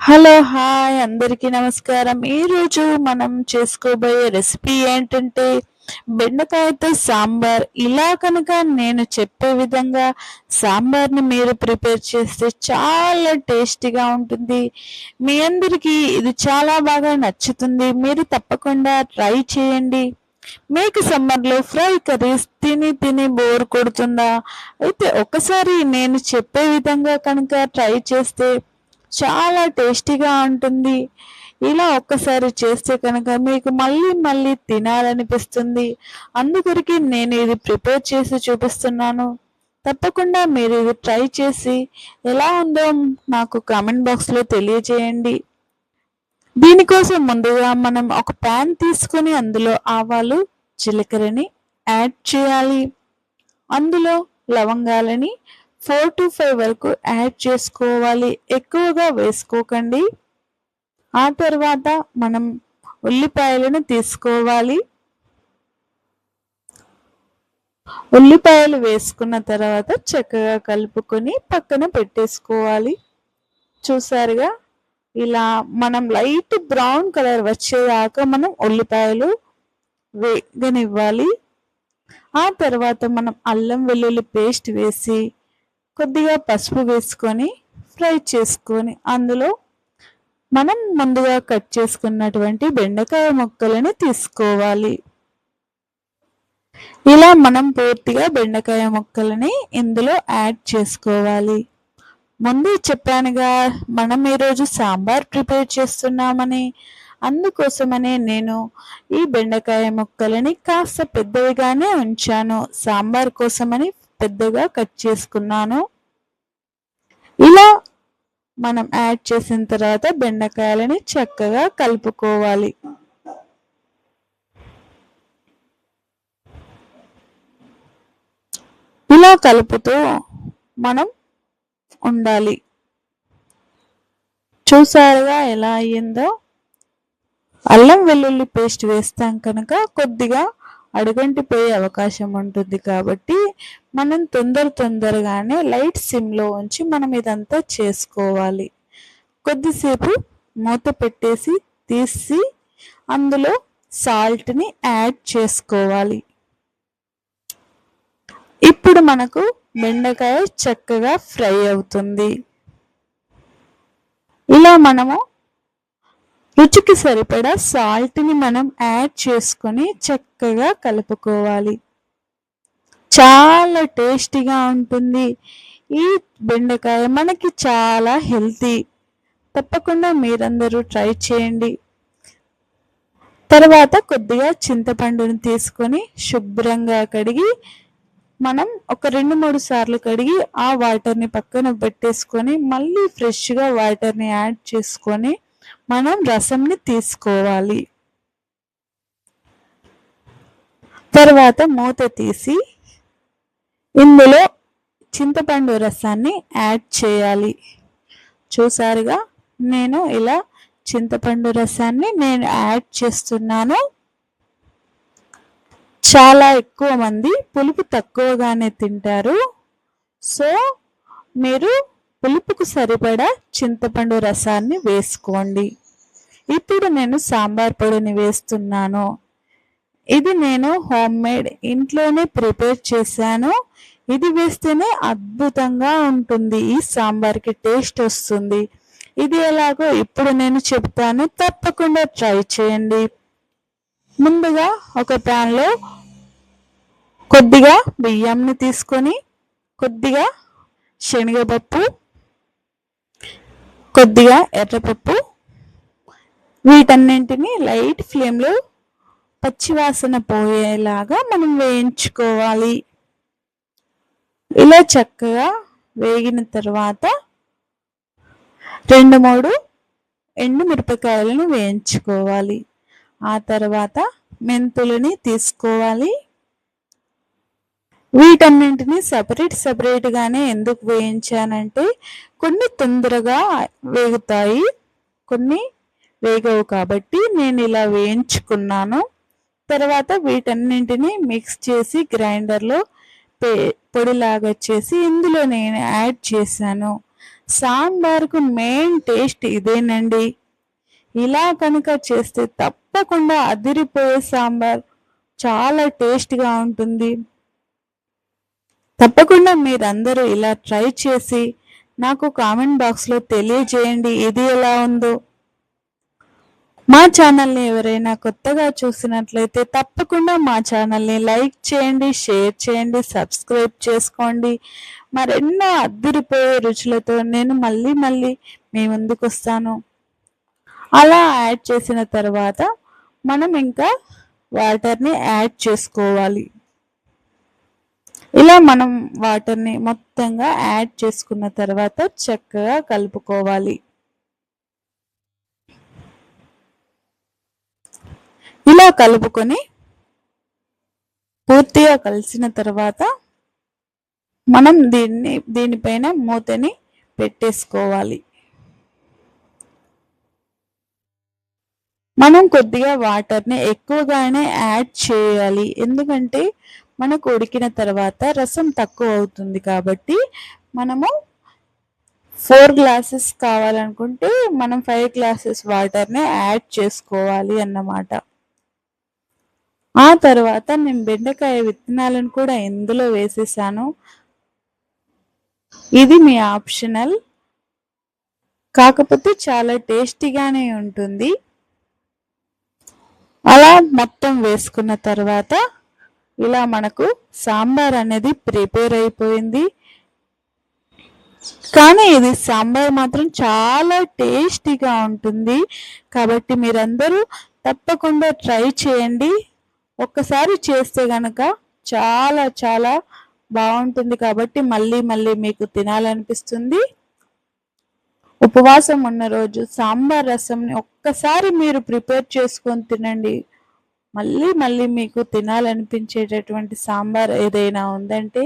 Hello! Hi! అందరికీ నమస్కారం. ఈరోజు మనం చేసుకోబోయే రెసిపీ ఏంటంటే, బెండకాయతో సాంబార్. ఇలా కనుక నేను చెప్పే విధంగా సాంబార్‌ని మీరు ప్రిపేర్ చేస్తే చాలా టేస్టీగా ఉంటుంది. మీ అందరికీ ఇది చాలా బాగా నచ్చుతుంది. మీరు తప్పకుండా ట్రై చేయండి. మీకు సమ్మర్‌లో ఫ్రై కర్రీస్ తిని తిని బోర్ కొడుతుందా? అయితే ఒక్కసారి నేను చెప్పే విధంగా కనుక ట్రై చేస్తే చాలా టేస్టీగా ఉంటుంది. ఇలా ఒక్కసారి చేస్తే కనుక మీకు మళ్ళీ మళ్ళీ తినాలనిపిస్తుంది. అందుకొరకే నేను ఇది ప్రిపేర్ చేసి చూపిస్తున్నాను. తప్పకుండా మీరు ఇది ట్రై చేసి ఎలా ఉందో నాకు కామెంట్ బాక్స్‌లో తెలియజేయండి. దీనికోసం ముందుగా మనం ఒక పాన్ తీసుకొని అందులో ఆవాలు, జీలకర్రని యాడ్ చేయాలి. అందులో లవంగాలని 4-5 వరకు యాడ్ చేసుకోవాలి. ఎక్కువగా వేసుకోకండి. ఆ తర్వాత మనం ఉల్లిపాయలను తీసుకోవాలి. ఉల్లిపాయలు వేసుకున్న తర్వాత చక్కగా కలుపుకొని పక్కన పెట్టేసుకోవాలి. చూసారుగా, ఇలా మనం లైట్ బ్రౌన్ కలర్ వచ్చేదాకా మనం ఉల్లిపాయలు వేగనివ్వాలి. ఆ తర్వాత మనం అల్లం వెల్లుల్లి పేస్ట్ వేసి కొద్దిగా పసుపు వేసుకొని ఫ్రై చేసుకొని అందులో మనం ముందుగా కట్ చేసుకున్నటువంటి బెండకాయ ముక్కలని తీసుకోవాలి. ఇలా మనం పూర్తిగా బెండకాయ ముక్కలని ఇందులో యాడ్ చేసుకోవాలి. ముందు చెప్పానుగా, మనం ఈరోజు సాంబార్ ప్రిపేర్ చేస్తున్నామని. అందుకోసమనే నేను ఈ బెండకాయ ముక్కలని కాస్త పెద్దవిగానే ఉంచాను. సాంబార్ కోసమని పెద్దగా కట్ చేసుకున్నాను. ఇలా మనం యాడ్ చేసిన తర్వాత బెండకాయలని చక్కగా కలుపుకోవాలి. ఇలా కలుపుతూ మనం ఉండాలి. చూసారుగా ఎలా అయ్యిందో. అల్లం వెల్లుల్లి పేస్ట్ వేస్తాం కనుక కొద్దిగా అడుగంటిపోయే అవకాశం ఉంటుంది కాబట్టి మనం తొందరగానే లైట్ సిమ్లో ఉంచి మనం ఇదంతా చేసుకోవాలి. కొద్దిసేపు మూత పెట్టేసి తీసి అందులో సాల్ట్ని యాడ్ చేసుకోవాలి. ఇప్పుడు మనకు బెండకాయ చక్కగా ఫ్రై అవుతుంది. ఇలా మనము రుచికి సరిపడా సాల్ట్ని మనం యాడ్ చేసుకొని చక్కగా కలుపుకోవాలి. చాలా టేస్టీగా ఉంటుంది. ఈ బెండకాయ మనకి చాలా హెల్తీ. తప్పకుండా మీరందరూ ట్రై చేయండి. తర్వాత కొద్దిగా చింతపండుని తీసుకొని శుభ్రంగా కడిగి మనం ఒక 2-3 సార్లు కడిగి ఆ వాటర్ని పక్కన పెట్టేసుకొని మళ్ళీ ఫ్రెష్గా వాటర్ని యాడ్ చేసుకొని మనం రసంని తీసుకోవాలి. తర్వాత మూత తీసి ఇందులో చింతపండు రసాన్ని యాడ్ చేయాలి. చూసారుగా, నేను ఇలా చింతపండు రసాన్ని యాడ్ చేస్తున్నాను. చాలా ఎక్కువ మంది పులుపు తక్కువగానే తింటారు. సో మీరు పులుపుకు సరిపడా చింతపండు రసాన్ని వేసుకోండి. ఇప్పుడు నేను సాంబార్ పొడిని వేస్తున్నాను. ఇది నేను హోమ్మేడ్ ఇంట్లోనే ప్రిపేర్ చేశాను. ఇది వేస్తేనే అద్భుతంగా ఉంటుంది. ఈ సాంబార్కి టేస్ట్ వస్తుంది. ఇది ఎలాగో ఇప్పుడు నేను చెప్తాను. తప్పకుండా ట్రై చేయండి. ముందుగా ఒక ప్యాన్లో కొద్దిగా బియ్యంని తీసుకొని కొద్దిగా శనగపప్పు, కొద్దిగా ఎర్రపప్పు, వీటన్నింటినీ లైట్ ఫ్లేమ్లో పచ్చివాసన పోయేలాగా మనం వేయించుకోవాలి. ఇలా చక్కగా వేగిన తర్వాత 2-3 ఎండుమిరపకాయలను వేయించుకోవాలి. ఆ తర్వాత మెంతులని తీసుకోవాలి. వీటన్నింటినీ సపరేట్గానే ఎందుకు వేయించానంటే కొన్ని తొందరగా వేగుతాయి, కొన్ని వేగవు కాబట్టి నేను ఇలా వేయించుకున్నాను. తర్వాత వీటన్నింటినీ మిక్స్ చేసి గ్రైండర్లో పొడిలాగా చేసి ఇందులో నేను యాడ్ చేశాను. సాంబార్కు మెయిన్ టేస్ట్ ఇదేనండి. ఇలా కనుక చేస్తే తప్పకుండా అదిరిపోయే సాంబార్ చాలా టేస్ట్గా ఉంటుంది. తప్పకుండా మీరందరూ ఇలా ట్రై చేసి నాకు కామెంట్ బాక్స్లో తెలియజేయండి ఇది ఎలా ఉందో. మా ఛానల్ని ఎవరైనా కొత్తగా చూసినట్లయితే తప్పకుండా మా ఛానల్ని లైక్ చేయండి, షేర్ చేయండి, సబ్స్క్రైబ్ చేసుకోండి. మరెన్నో అద్దిరిపోయే రుచులతో నేను మళ్ళీ మీ ముందుకు వస్తాను. అలా యాడ్ చేసిన తర్వాత మనం ఇంకా వాటర్ని యాడ్ చేసుకోవాలి. ఇలా మనం వాటర్ని మొత్తంగా యాడ్ చేసుకున్న తర్వాత చక్కగా కలుపుకోవాలి. ఇలా కలుపుకొని పూర్తిగా కలిసిన తర్వాత మనం దీనిపైన మూతని పెట్టేసుకోవాలి. మనం కొద్దిగా వాటర్ని ఎక్కువగానే యాడ్ చేయాలి, ఎందుకంటే మనకు ఉడికిన తర్వాత రసం తక్కువ అవుతుంది కాబట్టి మనము 4 గ్లాసెస్ కావాలనుకుంటే మనం 5 గ్లాసెస్ వాటర్ని యాడ్ చేసుకోవాలి అన్నమాట. ఆ తర్వాత నేను బెండకాయ విత్తనాలను కూడా ఇందులో వేసేసాను. ఇది మీ ఆప్షనల్, కాకపోతే చాలా టేస్టీగానే ఉంటుంది. అలా మొత్తం వేసుకున్న తర్వాత ఇలా మనకు సాంబార్ అనేది ప్రిపేర్ అయిపోయింది. కానీ ఇది సాంబార్ మాత్రం చాలా టేస్టీగా ఉంటుంది. కాబట్టి మీరందరూ తప్పకుండా ట్రై చేయండి. ఒక్కసారి చేస్తే గనక చాలా చాలా బాగుంటుంది, కాబట్టి మళ్ళీ మీకు తినాలనిపిస్తుంది. ఉపవాసం ఉన్న రోజు సాంబార్ రసంని ఒక్కసారి మీరు ప్రిపేర్ చేసుకొని తినండి. మళ్ళీ మీకు తినాలనిపించేటటువంటి సాంబార్ ఏదైనా ఉందంటే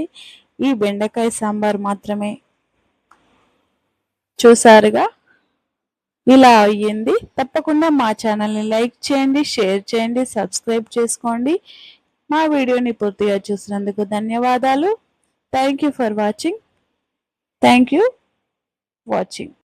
ఈ బెండకాయ సాంబార్ మాత్రమే. చూసారుగా ఇలా అయ్యింది. తప్పకుండా మా ఛానల్ని లైక్ చేయండి, షేర్ చేయండి, సబ్స్క్రైబ్ చేసుకోండి. మా వీడియోని పూర్తిగా చూసినందుకు ధన్యవాదాలు. Thank you for watching.